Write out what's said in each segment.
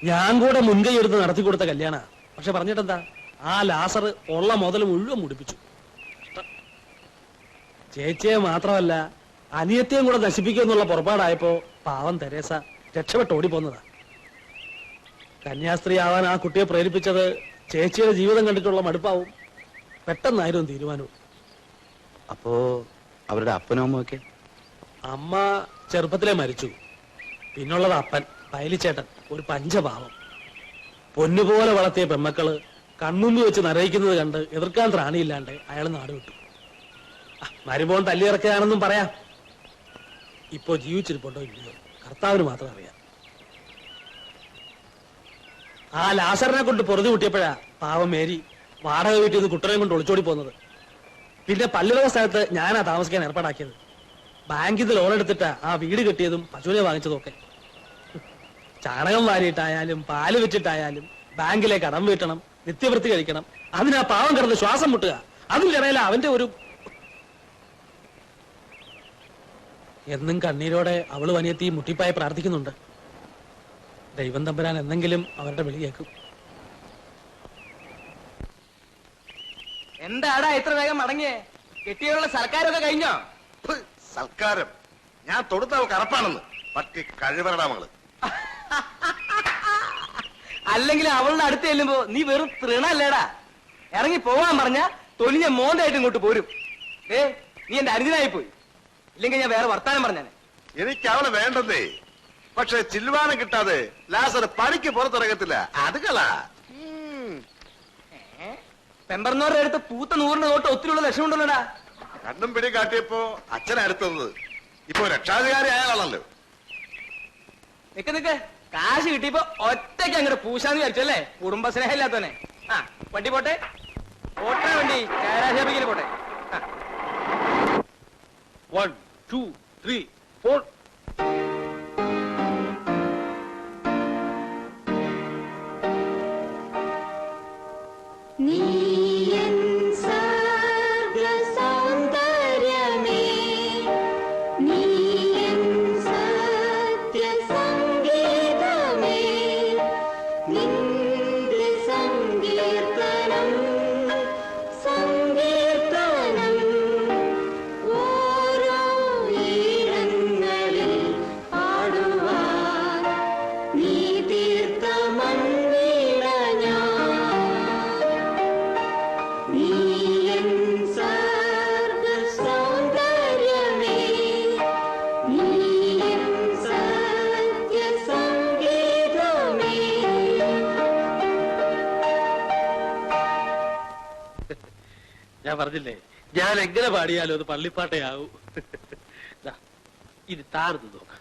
ഞാൻ കൂടെ മുൻകൈ എടുത്ത് നടത്തി കൊടുത്ത കല്യാണ. പക്ഷെ പറഞ്ഞിട്ടെന്താ, ആ ലാസർ ഉള്ള മുതൽ മുഴുവൻ മുടിപ്പിച്ചു. ചേച്ചിയെ മാത്രമല്ല അനിയത്തെയും കൂടെ നശിപ്പിക്കുമെന്നുള്ള പുറപ്പാടായപ്പോ പാവം തെരേസ രക്ഷപ്പെട്ട് ഓടിപ്പോന്നതാ. കന്യാസ്ത്രീ ആവാൻ ആ കുട്ടിയെ പ്രേരിപ്പിച്ചത് ചേച്ചിയുടെ ജീവിതം കണ്ടിട്ടുള്ള മടുപ്പാവും. പെട്ടെന്നായിരുന്നു തീരുമാനവും. അപ്പോ അവരുടെ അപ്പനും അമ്മയൊക്കെ? അമ്മ ചെറുപ്പത്തിലെ മരിച്ചു. പിന്നുള്ളത് അപ്പൻ പയലിച്ചേട്ടൻ, ഒരു പഞ്ചഭാവം. പൊന്നുപോലെ വളർത്തിയ പെമ്മക്കള് കൺമുമ്പ് വെച്ച് നരയിക്കുന്നത് കണ്ട് എതിർക്കാൻ ത്രാണിയില്ലാണ്ട് അയാൾ നാട് വിട്ടു. മരുമോൻ തല്ലിയിറക്കുകയാണെന്നും പറയാം. ഇപ്പോ ജീവിച്ചിരിപ്പുണ്ടോ ഇല്ലയോ കർത്താവിന് മാത്രം അറിയാം. ആ ലാസറിനെ കൊണ്ട് പൊറുതി കൂട്ടിയപ്പോഴാ പാവം മേരി വാടക വീട്ടിൽ നിന്ന് കുട്ടനെയും കൊണ്ട് ഒളിച്ചോടി പോകുന്നത്. പിന്നെ പല്ലുവക സ്ഥലത്ത് ഞാനാ താമസിക്കാൻ ഏർപ്പാടാക്കിയത്. ബാങ്കിൽ നിന്ന് ലോൺ എടുത്തിട്ടാ ആ വീട് കെട്ടിയതും പശുവിനെ വാങ്ങിച്ചതും ഒക്കെ. ചാണകം വാരിയിട്ടായാലും പാല് വെച്ചിട്ടായാലും ബാങ്കിലെ കടം വീട്ടണം, നിത്യവൃത്തി കഴിക്കണം. അതിനാ പാവം കിടന്ന് ശ്വാസം മുട്ടുക. അതിനിടയില അവന്റെ ഒരു എന്നും കണ്ണീരോടെ അവള് വനിയെത്തി മുട്ടിപ്പായി പ്രാർത്ഥിക്കുന്നുണ്ട്. ദൈവം തമ്പുരാൻ എന്തെങ്കിലും അവരുടെ വിളി കേൾക്കും. എന്താടാ ഇത്ര വേഗം മടങ്ങിയേ? കെട്ടിയുള്ള സർക്കാരൊക്കെ കഴിഞ്ഞോ? സൽക്കാരം ഞാൻ തൊടുത്ത കറപ്പാണെന്ന് പറ്റി കഴിവറടാ മകള്. അല്ലെങ്കിൽ അവളുടെ അടുത്ത് ചെല്ലുമ്പോ നീ വെറും തൃണല്ലേടാ. ഇറങ്ങി പോവാൻ പറഞ്ഞ തൊലിഞ്ഞ മോന്തായിട്ട് ഇങ്ങോട്ട് പോരും. നീ എന്റെ അരുതിനായി പോയി. ഇല്ലെങ്കിൽ ഞാൻ വേറെ വർത്താനം പറഞ്ഞാനെ. എനിക്ക് അവളെ വേണ്ടതേ. പക്ഷെ ചില്ലുവാനം കിട്ടാതെ ലാസർ പണിക്ക് പുറത്തിറങ്ങത്തില്ല. അത് കളാ. പെമ്പർന്നോരുടെ അടുത്ത് പൂത്ത നൂറിന്റെ നോട്ട് ഒത്തിരിയുള്ള ലക്ഷ്യമുണ്ടല്ലോടാ. കണ്ണും പിടി കാട്ടിയപ്പോ അച്ഛനടുത്തത് ഇപ്പൊ രക്ഷാധികാരി അയാളാണല്ലോ. നിക്ക് കാശ് കിട്ടിയപ്പോ ഒറ്റയ്ക്ക് അങ്ങോട്ട് പൂശാന്ന് വിചാരിച്ചല്ലേ? കുടുംബസ്നേഹം ഇല്ലാത്തവനെ. ആ വണ്ടി പോട്ടെ, ഓട്ടാ വണ്ടി ചാരാശേപിക്കല് പോട്ടെ. 1 2 3 4. ഞാൻ പറഞ്ഞില്ലേ, ഞാൻ എങ്ങനെ പാടിയാലും അത് പള്ളിപ്പാട്ടയാവും. ഇത് താഴ്ന്നു നോക്കാം.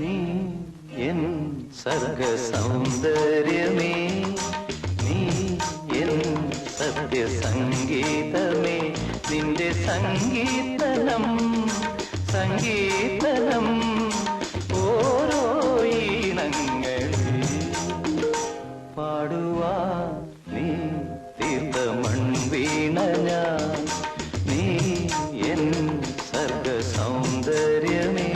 നീ എൻ സർഗ സൗന്ദര്യമേ, നീ എൻ സത്യ സംഗീതമേ, നിന്റെ സംഗീതനം സംഗീതനം ഓരോ ഈണങ്ങളിൽ പാടുവാ നീ തീർത്ത മൺവീണ ഞാൻ, നീ എൻ സർഗ സൗന്ദര്യമേ.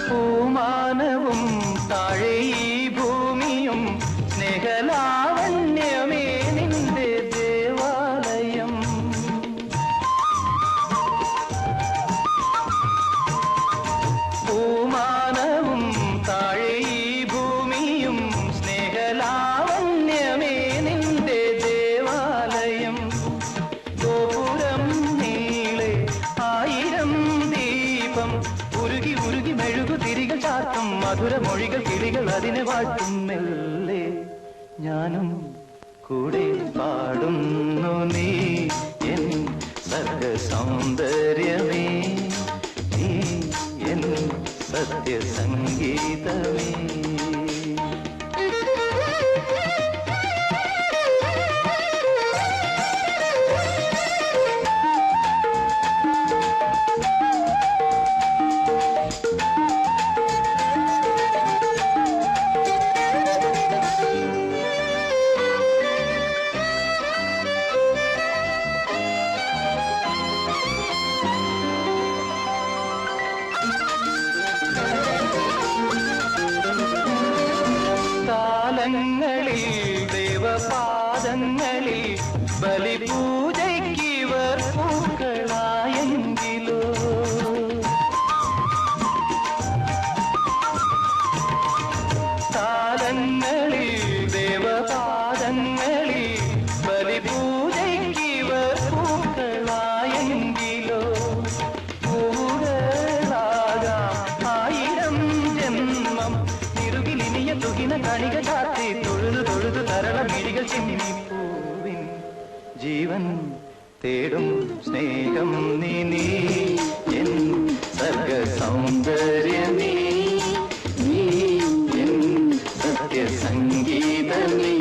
പൂമാനവും താഴെ ഈ ഭൂമിയും സ്നേഹലാവണ്യമേ നിന്റെ ദേവാലയം. പൂമാനവും താഴെ ഈ ഭൂമിയും സ്നേഹലാവണ്യമേ നിന്റെ ദേവാലയം. ഗോപുരം നീളെ 1000 ദീപം ഉരുകി ഉരുകി മെഴുകു തിരികൾ ചാർത്തും മധുരമൊഴികൾ കിളികൾ അതിനെ വാഴ്ത്തും മെല്ലെ ഞാനും കൂടെ പാടുന്നു നീ എൻ സർഗ സൗന്ദര്യമേ നീ എൻ സത്യ സംഗീതമേ. താലങ്ങളിൽ ദേവപാദങ്ങളിൽ ബലിപൂജയ്ക്കിവർ പൂക്കളായെങ്കിലോ താലങ്ങളിൽ ദേവപാദങ്ങളിൽ ബലിപൂജയ്ക്കിവർ പൂക്കളായെങ്കിലോ പൂകളാകാം ആയിരം ജന്മം തിരുകിലിനിയ തുകിന കണിക ചാത്തി തൊഴുതു തൊഴുതു തരള മിഴികൾ ചിമ്മിപ്പൂവിൻ ജീവൻ തേടും സ്നേഹം നീ നീ എൻ സർഗ സൗന്ദര്യമേ നീ എൻ സത്യ സംഗീതമേ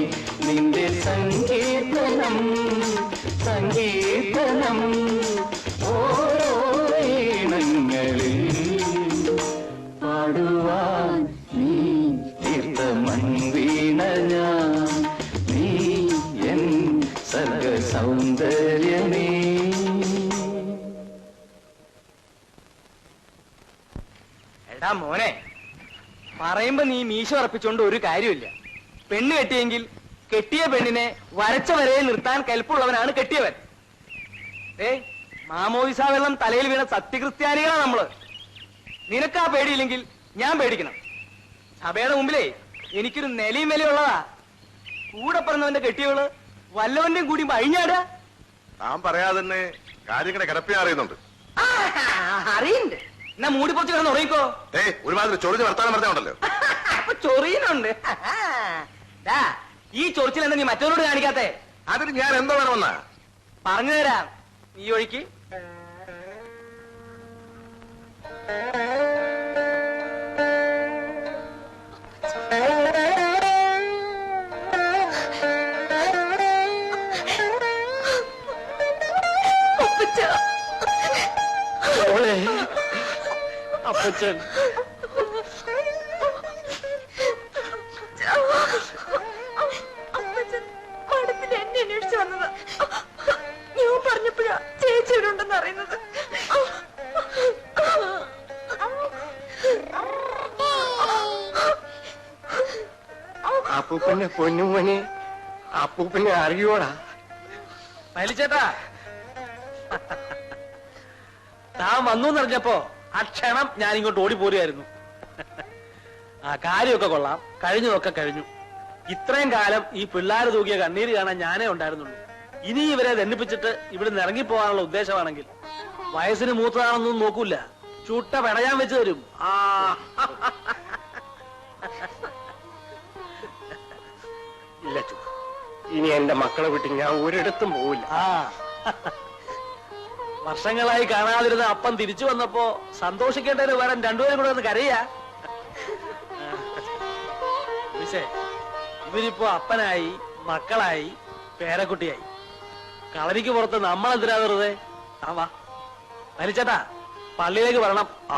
നിന്റെ സങ്കീർത്തനം സങ്കീർത്തനം ഓരോ ഈണങ്ങളിൽ പാടുവാൻ നീ തീർത്ത മൺവീണ ഞാൻ നീ എൻ സർഗ സൗന്ദര്യമേ. എടാ മോനെ, പറയുമ്പോ നീ മീശ ഉറപ്പിച്ചോണ്ട് ഒരു കാര്യമില്ല. പെണ്ണ് കെട്ടിയെങ്കിൽ കെട്ടിയ പെണ്ണിനെ വരച്ച വരയിൽ നിർത്താൻ കൽപ്പുള്ളവനാണ് കെട്ടിയവൻ. മാമോദിസ വെള്ളം തലയിൽ വീണ സത്യക്രിസ്ത്യാനികളാ നമ്മള്. നിനക്കാ പേടിയില്ലെങ്കിൽ ഞാൻ പേടിക്കണം. സഭയുടെ മുമ്പിലേ എനിക്കൊരു നിലയും വിലയുള്ളതാ. കൂടെ പറഞ്ഞവന്റെ കെട്ടിയവള് വല്ലവന്റെയും കൂടി അഴിഞ്ഞാടാ. താൻ പറയാതെ തന്നെ കാര്യങ്ങളെ കിടപ്പിയാ അറിയുന്നുണ്ട്. അറിയുന്നുണ്ട്. എന്നാ മൂടി പൊറച്ച് കിടന്ന് ഉറങ്ങിക്കോ. ഒരുമാതിരി ചൊറിഞ്ഞ് വർത്താനം പറഞ്ഞുണ്ടല്ലോ. അപ്പൊ ചൊറിയുന്നുണ്ട്. ഈ ചൊറിച്ചിൽ എന്താ നീ മറ്റവരോട് കാണിക്കാത്തെ? അതിന് ഞാൻ എന്തോ വേണമെന്നാ പറഞ്ഞു തരാം. നീ ഒഴിക്ക്. അപ്പച്ചൻ മഠത്തിൽ എന്നെ അന്വേഷിച്ചു വന്നത്. ഞാൻ പറഞ്ഞപ്പോഴാ ചേച്ചി ഇവിടെ ഉണ്ടെന്ന് അറിയുന്നത്. അപ്പൂപ്പന്റെ പൊന്നുമോനെ, അപ്പൂപ്പനെ അറിയോടാ? വലിച്ചേട്ടാ, താൻ വന്നു എന്നറിഞ്ഞപ്പോ ആ ക്ഷണം ഞാൻ ഇങ്ങോട്ട് ഓടിപ്പോരുമായിരുന്നു. ആ കാര്യമൊക്കെ കൊള്ളാം, കഴിഞ്ഞതൊക്കെ കഴിഞ്ഞു. ഇത്രയും കാലം ഈ പിള്ളേര് തൂക്കിയ കണ്ണീര് കാണാൻ ഞാനേ ഉണ്ടായിരുന്നുള്ളൂ. ഇനി ഇവരെ ദണ്ഡിപ്പിച്ചിട്ട് ഇവിടുന്ന് ഇറങ്ങിപ്പോകാനുള്ള ഉദ്ദേശമാണെങ്കിൽ വയസ്സിന് മൂത്തതാണെന്നൊന്നും നോക്കൂല, ചുട്ട പെടയാൻ വെച്ച് തരും. ആ ഇല്ല ചു, ഇനി എന്റെ മക്കളെ വിട്ട് ഞാൻ ഒരിടത്തും പോവില്ല. ആ വർഷങ്ങളായി കാണാതിരുന്ന അപ്പൻ തിരിച്ചു വന്നപ്പോ സന്തോഷിക്കേണ്ടതിന് വേറെ രണ്ടുപേരും കൂടെ ഒന്ന് കരയാ. ഇവരിപ്പോ അപ്പനായി, മക്കളായി, പേരക്കുട്ടിയായി. കളരിക്ക് പുറത്ത് നമ്മളെന്തിനാ വെറുതെ? ആ വാ വലിച്ചേട്ടാ, പള്ളിയിലേക്ക് വരണം. ആ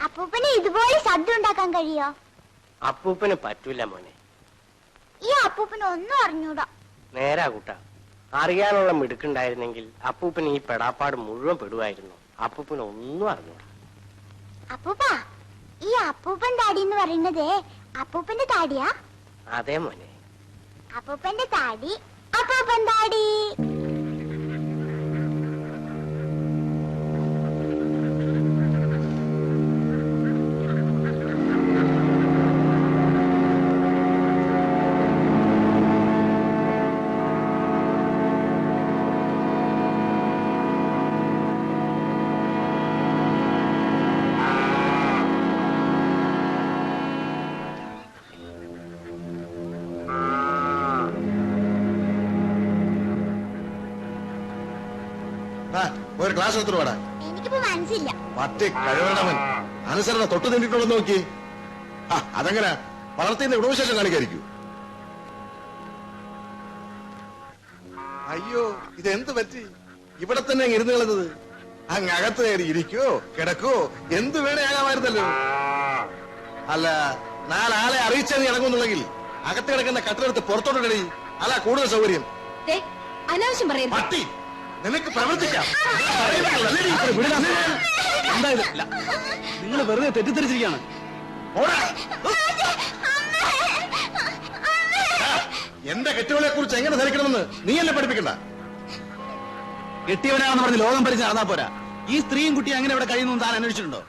അപ്പൂപ്പന് ഇതുപോലെ ശബ്ദം ഉണ്ടാക്കാൻ കഴിയോ? അപ്പൂപ്പന് പറ്റൂല മോനെ. ഈ അപ്പൂപ്പന് ഒന്നും അറിഞ്ഞൂടാ. നേരാ കൂട്ട, അറിയാനുള്ള മിടുക്കുണ്ടായിരുന്നെങ്കിൽ അപ്പൂപ്പന് ഈ പെടാപ്പാട് മുഴുവൻ പെടുവായിരുന്നു. അപ്പൂപ്പന് ഒന്നും അറിഞ്ഞൂടാ. അപ്പൂപ്പ, ഈ അപ്പൂപ്പൻ താടി എന്ന് പറയുന്നത് അപ്പൂപ്പന്റെ താടിയാ? അതേ മോനെ. അപ്പൂപ്പന്റെ താടി, അപ്പൂപ്പൻ താടി. ഒരു ക്ലാസ് എടുത്തിട്ട് വേടാ. എനിക്കിപ്പോ മനസ്സില്ല. പറ്റി കഴിവണവൻ അനുസരണ തൊട്ട് നിന്നിട്ടുള്ളത് നോക്കി. അതെങ്ങനെ വളർത്തിന്റെ ഗുണവിശേഷം കാണിക്കായിരിക്കൂ. അയ്യോ ഇതെന്ത് പറ്റി? ഇവിടെ തന്നെ അങ്ങ് ഇരുന്ന് കളഞ്ഞത്. അങ്ങ് അകത്ത് കയറി ഇരിക്കോ കിടക്കോ എന്ത് വേണേ ആകാമായിരുന്നല്ലോ. അല്ല നാലാളെ അറിയിച്ചാൽ നീ ഇറങ്ങുന്നുണ്ടെങ്കിൽ അകത്ത് കിടക്കുന്ന കട്ടിലെടുത്ത് പുറത്തോട്ട് അല്ല കൂടുതൽ സൗകര്യം. അനാവശ്യം പറയരുത്. പട്ടി നിനക്ക് പ്രവർത്തിക്കാം. നിങ്ങൾ വെറുതെ തെറ്റിദ്ധരിച്ചിരിക്കുകയാണ്. എന്റെ കെട്ടികളെ കുറിച്ച് എങ്ങനെ ധരിക്കണമെന്ന് നീ എന്നെ പഠിപ്പിക്കണ്ട. കെട്ടിയവനാണെന്ന് പറഞ്ഞ് ലോകം ഭരിച്ച് നടന്നാ പോരാ. ഈ സ്ത്രീയും കുട്ടിയും അങ്ങനെ ഇവിടെ കഴിയുന്നു താൻ അന്വേഷിച്ചിട്ടുണ്ടോ?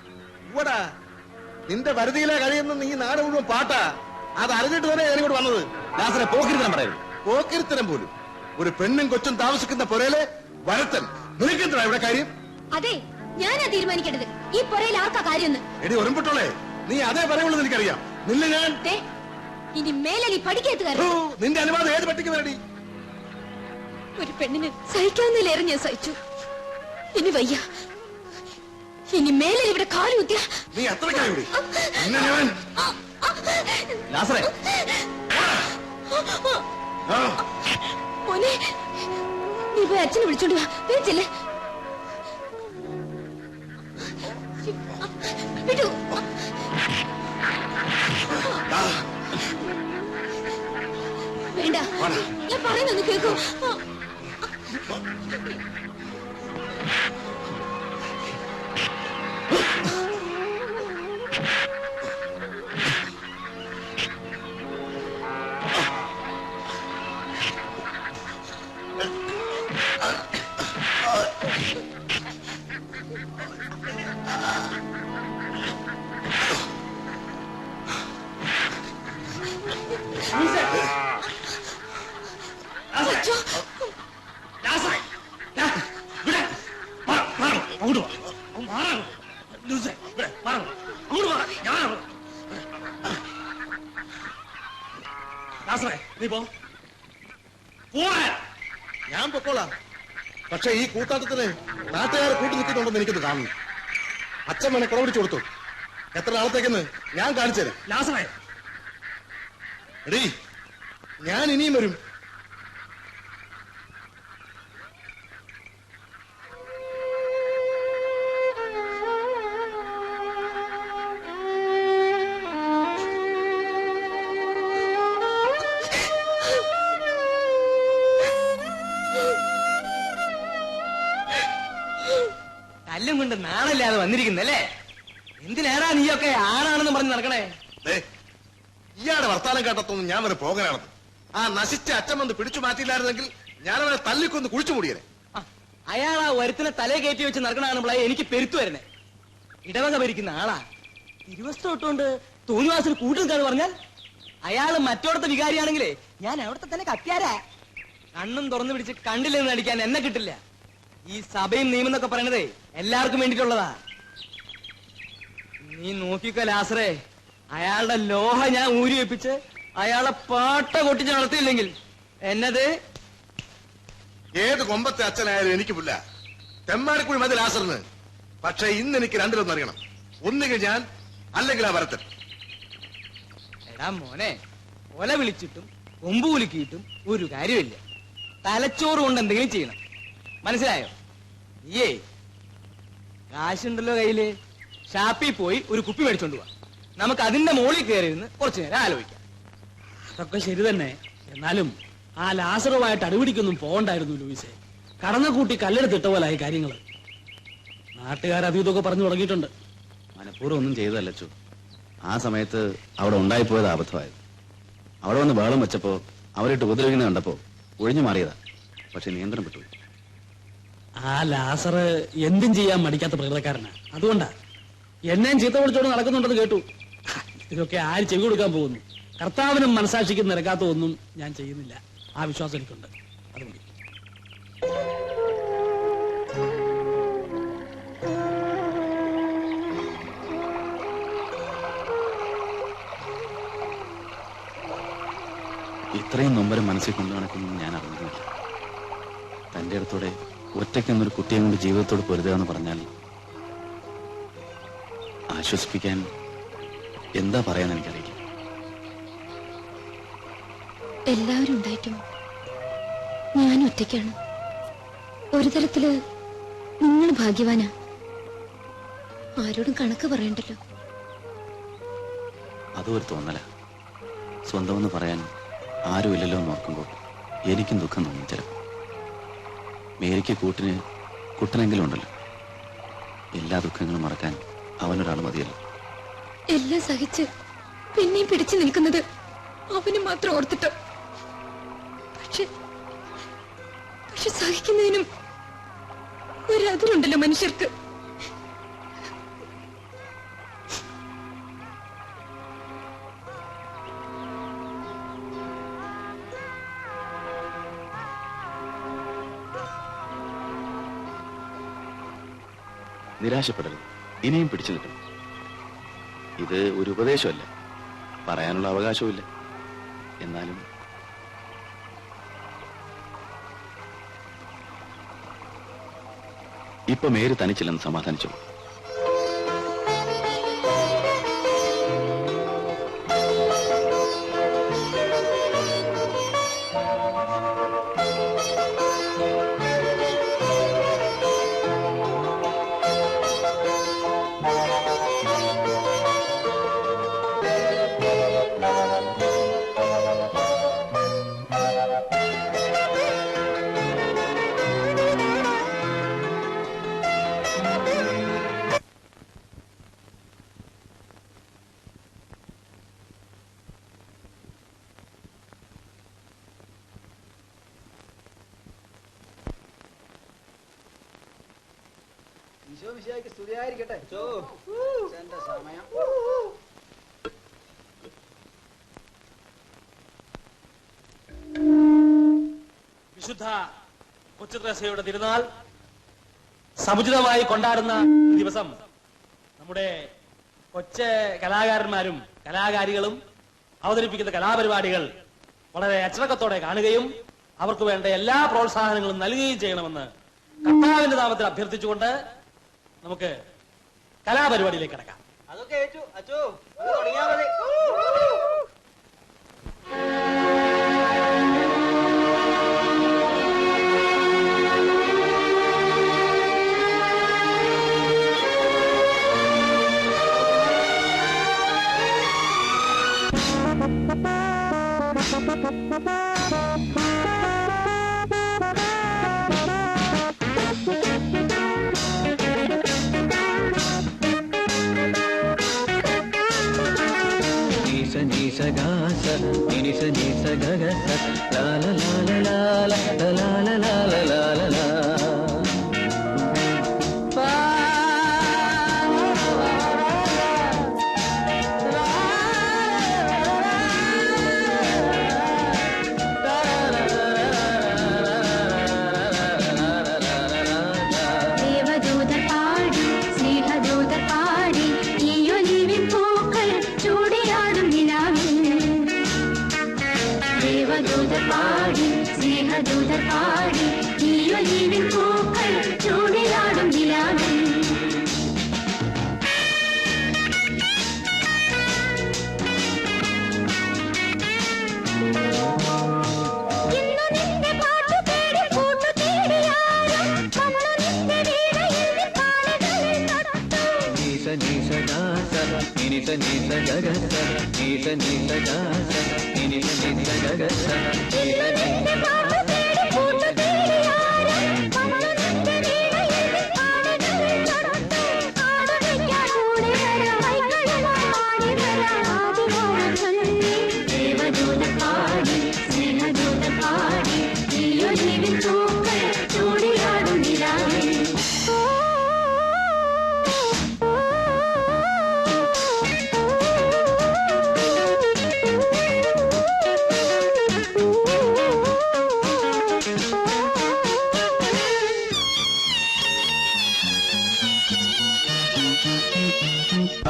ഇവിടാ നിന്റെ വരുതിയിലെ കഴിയുന്ന നീ നാട് മുഴുവൻ പാട്ടാ. അത് അറിഞ്ഞിട്ട് തന്നെ ഞാനിങ്ങോട്ട് വന്നത്. ലാസറെ പോക്കിരുത്തരം പറയരുത്. പോക്കിരിത്തരം പോലും. ഒരു പെണ്ണും കൊച്ചും താമസിക്കുന്ന പുരയിലെ വരത്തൻ നിനക്കെന്താ ഇവിടെ കാര്യം? അതെ ഞാനാ തീരുമാനിക്കേണ്ടത് ഈ പുറയിൽ ആർക്കാ കാര്യം. എടി ഒരുമ്പിട്ടോളെ നീ അതേ പറയുള്ളൂ. എനിക്കറിയാം നിന്നെ ഞാൻ ഇനി മേലെ നീ പഠിക്കരുത്. നിന്റെ അനുവാദം ഏത് പട്ടിക്ക് വേണ്ടി? ഒരു പെണ്ണിന് സഹിക്കാവുന്നതിലേറെ ഞാൻ സഹിച്ചു. ഇനി വയ്യ. ഇനി മേലെ ഇവിടെ കാലുകുത്തിയ നീ അത്രക്കായി ഞാൻ ലാസറെ മോനെ നീ പോയി അച്ഛനെ വിളിച്ചോണ്ട് വാ. വേച്ചല്ലേ വിട്ടു. വേണ്ട ഞാൻ പറയുന്നൊന്ന് കേൾക്കൂ. ഞാൻ പൊക്കോളാം. പക്ഷെ ഈ കൂട്ടാട്ടത്തിന് നാട്ടുകാർ കൂട്ടി നിൽക്കുന്നുണ്ടെന്ന് എനിക്കത് കാണുന്നു. അച്ഛൻ വേണേ കുള പിടിച്ചു കൊടുത്തു. എത്ര നാളത്തേക്കെന്ന് ഞാൻ കാണിച്ചു തരാം. എടീ ഞാൻ ഇനിയും വരും. കല്ലും കൊണ്ട് നാണല്ലാതെ വന്നിരിക്കുന്നല്ലേ? എന്തിനേറാ നീയൊക്കെ ആണാണെന്ന് പറഞ്ഞ് നടക്കണേ? ഇയാളുടെ വർത്താനം കേട്ടത്തൊന്നും ഞാൻ വരെ പോകാനാണെന്ന്. ആ നശിച്ച അച്ഛൻ വന്ന് പിടിച്ചു മാറ്റിയില്ലായിരുന്നെങ്കിൽ ഞാനവനെ തല്ലിക്കൊന്ന് കുഴിച്ചു മൂടിയനെ. അയാൾ ആ വരുത്തിനെ തലേ കയറ്റി വെച്ച് നടക്കണാണുമ്പോഴേ എനിക്ക് പെരുത്തു വരണേ. ഇടവക ഭരിക്കുന്ന ആളാ. തിരുവസ്ത്രം ഇട്ടുകൊണ്ട് തോന്നിവാസിന് കൂട്ടുനിൽക്കാന്ന് പറഞ്ഞാൽ അയാള് മറ്റോടത്തെ വികാരിയാണെങ്കിലേ ഞാൻ അവിടുത്തെ തന്നെ കത്തിയാരാ. കണ്ണും തുറന്നു പിടിച്ച് കണ്ടില്ലെന്ന് നടിക്കാൻ എന്നെ കിട്ടില്ല. ഈ സഭയും നിയമം എന്നൊക്കെ പറയണതേ എല്ലാവർക്കും വേണ്ടിയിട്ടുള്ളതാ. നീ നോക്കിക്കോ ലാസറേ, അയാളുടെ ലോഹ ഞാൻ ഊരി വെപ്പിച്ച് അയാളെ പാട്ട കൊട്ടിച്ച് നടത്തിയില്ലെങ്കിൽ എന്നത് ഏത് കൊമ്പത്തെ അച്ഛനായാലും എനിക്ക് പുല്ല. തെമ്മാടിക്കുഴി മതി ലാസറിന്. പക്ഷെ ഇന്ന് എനിക്ക് രണ്ടിലൊന്നും അറിയണം. ഒന്നുകിൽ ഞാൻ അല്ലെങ്കിൽ ആ വരത്തൻ. എടാ മോനെ, ഒല വിളിച്ചിട്ടും കൊമ്പ് കുലുക്കിയിട്ടും ഒരു കാര്യമില്ല. തലച്ചോറ് കൊണ്ട് എന്തെങ്കിലും ചെയ്യണം. മനസ്സിലായോ? ഏ കാശുണ്ടല്ലോ കയ്യില്, ഷാപ്പിൽ പോയി ഒരു കുപ്പി മേടിച്ചോണ്ട് പോവാ. നമുക്ക് അതിന്റെ മുകളിൽ കയറി ഇരുന്ന് കുറച്ചു നേരം ആലോചിക്കാം. അതൊക്കെ ശരി തന്നെ. എന്നാലും ആ ലാസറുമായിട്ട് അടിപിടിക്കൊന്നും പോകണ്ടായിരുന്നു ലൂയിസെ. കടന്ന കൂട്ടി കല്ലെടുത്തിട്ട പോലായി കാര്യങ്ങള്. നാട്ടുകാർ ഇതൊക്കെ പറഞ്ഞു തുടങ്ങിയിട്ടുണ്ട്. മനഃപൂർവ്വം ഒന്നും ചെയ്തതല്ലച്ചു. ആ സമയത്ത് അവിടെ ഉണ്ടായിപ്പോയത് അബദ്ധമായത്. അവിടെ വന്ന് ബഹളം വെച്ചപ്പോ അവരിട്ട് ഉപദ്രവിക്കുന്നത് കണ്ടപ്പോ ഒഴിഞ്ഞു മാറിയതാ. പക്ഷെ നിയന്ത്രണം വിട്ടു. ആ ലാസറ് എന്തും ചെയ്യാൻ മടിക്കാത്ത പ്രകൃതക്കാരനാ. അതുകൊണ്ടാ എന്നെയും ചീത്ത വിളിച്ചോണ്ട് നടക്കുന്നുണ്ടെന്ന് കേട്ടു. ഇതൊക്കെ ആര് ചെവി കൊടുക്കാൻ പോകുന്നു? കർത്താവിനും മനസാക്ഷിക്കും നിരക്കാത്ത ഒന്നും ഞാൻ ചെയ്യുന്നില്ല. ആ വിശ്വാസം എനിക്കുണ്ട്. അതുകൊണ്ട് ഇത്രയും നൊമ്പരം മനസ്സിൽ കൊണ്ടു നടക്കുന്നു ഞാൻ അറിഞ്ഞില്ല. തന്റെ അടുത്തോടെ ഒറ്റയ്ക്കൊന്നൊരു കുട്ടിയെ കൊണ്ട് ജീവിതത്തോട് പൊരുതുക എന്ന് പറഞ്ഞാൽ ആശ്വസിപ്പിക്കാൻ എന്താ പറയാന്ന് എനിക്കറിയില്ല. എല്ലാവരും ഉണ്ടായിട്ടും ഞാൻ ഒറ്റയ്ക്കാണ്. ഒരു തരത്തില് നിങ്ങൾ ഭാഗ്യവാനാ. ആരോടും കണക്ക് പറയണ്ടല്ലോ. അതും ഒരു തോന്നല. സ്വന്തമെന്ന് പറയാൻ ആരുമില്ലല്ലോ എന്ന് ഓർക്കുമ്പോൾ എനിക്കും ദുഃഖം തോന്നും ചിലപ്പോൾ. മേരിക്ക് കൂട്ടിന് കുട്ടനെങ്കിലും ഉണ്ടല്ലോ. എല്ലാ ദുഃഖങ്ങളും മറക്കാൻ അവനൊരാൾ മതിയല്ലോ. എല്ലാം സഹിച്ച് പിന്നെയും പിടിച്ചു നിൽക്കുന്നത് അവന് മാത്രം ഓർത്തിട്ടോ. പക്ഷെ സഹിക്കുന്നതിനും ഒരതിരുണ്ടല്ലോ മനുഷ്യർക്ക്. നിരാശപ്പെടരുത്, ഇനിയും പിടിച്ചു നിൽക്കണം. ഇത് ഒരു ഉപദേശമല്ല, പറയാനുള്ള അവകാശവുമില്ല. എന്നാലും ഇപ്പൊ മേരി തനിച്ചില്ലെന്ന് സമാധാനിച്ചു. വിശുദ്ധ കൊച്ചുത്രേസ്യയുടെ തിരുനാൾ സമുചിതമായി കൊണ്ടാടുന്ന ദിവസം നമ്മുടെ കൊച്ചു കലാകാരന്മാരും കലാകാരികളും അവതരിപ്പിക്കുന്ന കലാപരിപാടികൾ വളരെ അച്ചടക്കത്തോടെ കാണുകയും അവർക്ക് വേണ്ട എല്ലാ പ്രോത്സാഹനങ്ങളും നൽകുകയും ചെയ്യണമെന്ന് കർത്താവിന്റെ നാമത്തിൽ അഭ്യർത്ഥിച്ചുകൊണ്ട് നമുക്ക് കലാപരിപാടിയിലേക്ക് കടക്കാം. അതൊക്കെ ഏറ്റു അച്ചോ, തുടങ്ങിയാ മതി.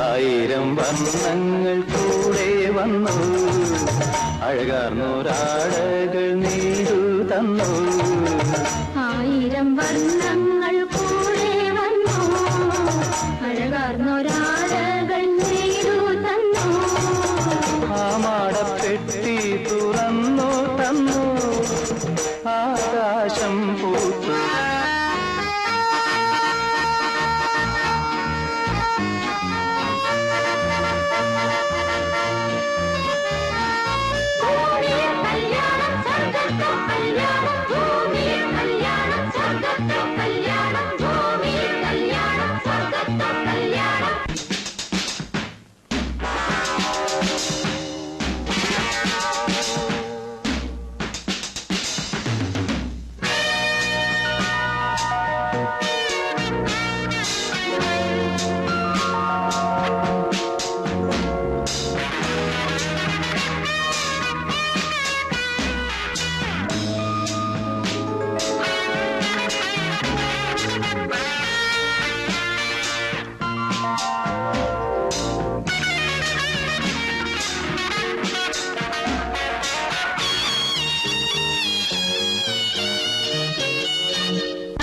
ആയിരം വർണ്ണങ്ങൾ കൂടെ വന്നു, അഴകാർന്നോരാടകൾ നീടു തന്നു. ആയിരം വർണ്ണ പൂത്തു.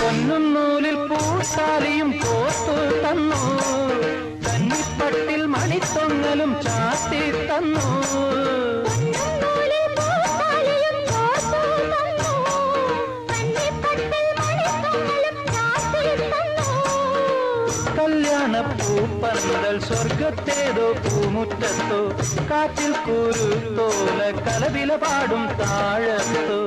പൊന്നും നൂലിൽ പൂത്താലിയും കോർത്തു തന്നു, കന്നിപ്പട്ടിൽ മണിത്തൊങ്ങലും ചാത്തി തന്നു. കല്യാണപ്പൂപ്പന്തൽ സ്വർഗത്തേതോ പൂമുറ്റത്തോ, കാറ്റിൽ കുരുത്തോല കലവില പാടും താഴത്തോ.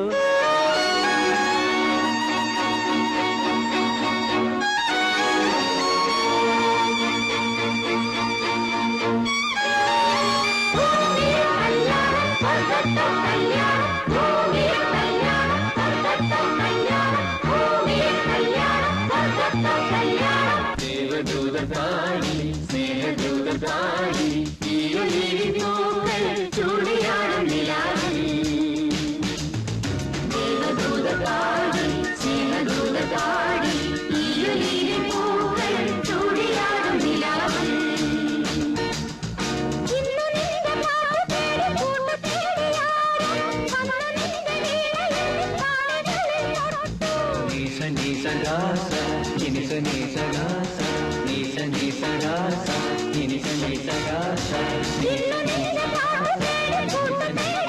Ni